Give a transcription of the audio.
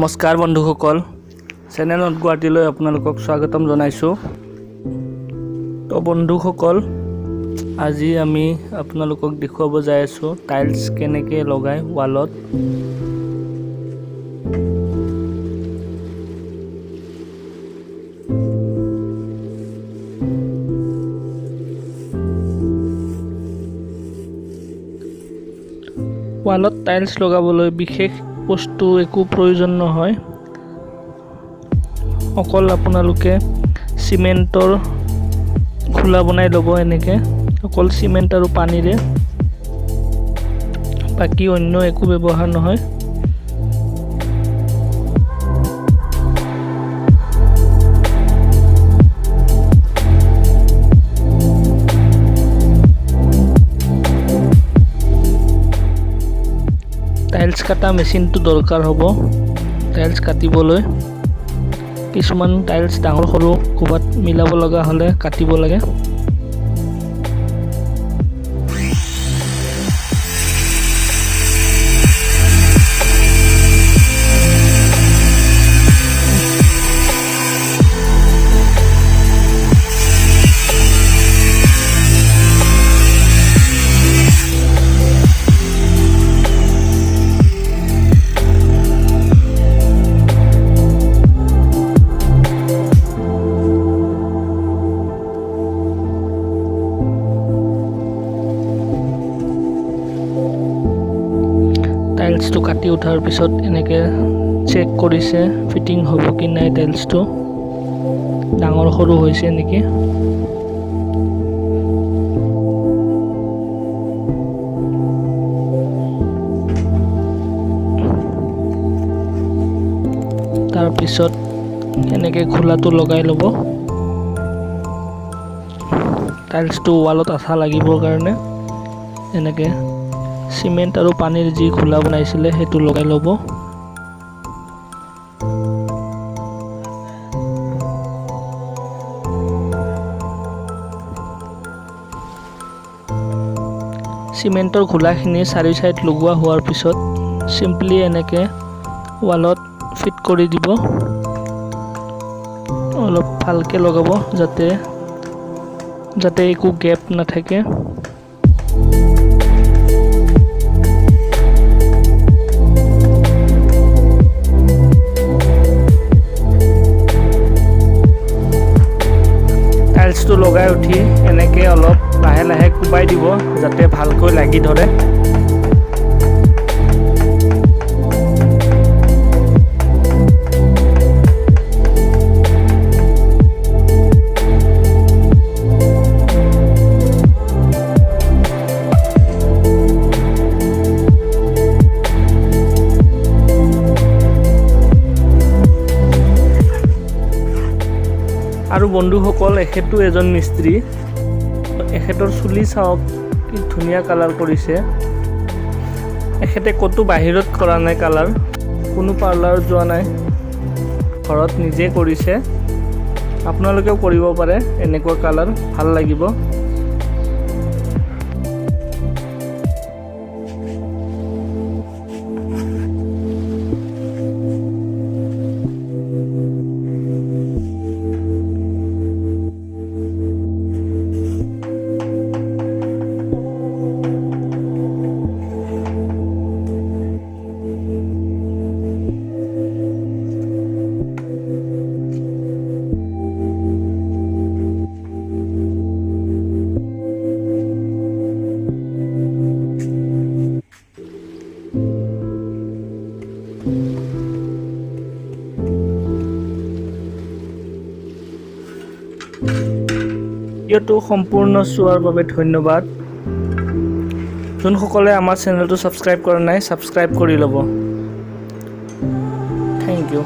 নমস্কাৰ বন্ধুসকল, চেনেলত গুৱাহাটীলৈ আপোনালোকক স্বাগতম জনাইছোঁ। তো বন্ধুসকল, আজি আমি আপোনালোকক দেখুৱাব যাই আছোঁ টাইলছ কেনেকৈ লগাই ৱালত। ৱালত টাইলছ লগাবলৈ বিশেষ বস্তু একো প্ৰয়োজন নহয়। অকল আপোনালোকে চিমেণ্টৰ খোলা বনাই ল'ব, এনেকৈ অকল চিমেণ্ট আৰু পানীৰে, বাকী অন্য একো ব্যৱহাৰ নহয়। টাইলছ কাটা মেচিনটো দৰকাৰ হ'ব। টাইলছ কাটিবলৈ কিছুমান টাইলছ ডাঙৰ সৰু ক'ৰবাত মিলাব লগা হ'লে কাটিব লাগে। টাইলছটো কাটি উঠাৰ পিছত এনেকৈ চেক কৰিছে ফিটিং হ'ব কি নাই, টাইলছটো ডাঙৰ সৰু হৈছে নেকি। তাৰপিছত এনেকৈ খোলাটো লগাই ল'ব। টাইলছটো ৱালত আঠা লাগিবৰ কাৰণে এনেকৈ চিমেণ্ট আৰু পানীৰ যি খোলা বনাইছিলে সেইটো লগাই ল'ব। চিমেণ্টৰ খোলাখিনি চাৰি চাইড লগোৱা হোৱাৰ পিছত চিম্পলি এনেকৈ ৱালত ফিট কৰি দিব। অলপ ভালকৈ লগাব যাতে একো গেপ নাথাকে। টাইলছটো লগাই উঠি এনেকৈ অলপ লাহে লাহে কোবাই দিব যাতে ভালকৈ লাগি ধৰে। আৰু বন্ধুসকল, এখেতো এজন মিস্ত্ৰী। এখেতৰ চুলি চাওক কি ধুনীয়া কালাৰ কৰিছে। এখেতে ক'তো বাহিৰত কৰা নাই কালাৰ, কোনো পাৰ্লাৰত যোৱা নাই, ঘৰত নিজে কৰিছে। আপোনালোকেও কৰিব পাৰে, এনেকুৱা কালাৰ ভাল লাগিব। ভিডিঅ'টো সম্পূৰ্ণ চোৱাৰ বাবে ধন্যবাদ। যোনসকলে আমাৰ চেনেলটো ছাবস্ক্ৰাইব কৰা নাই, ছাবস্ক্ৰাইব কৰি ল'ব। Thank U.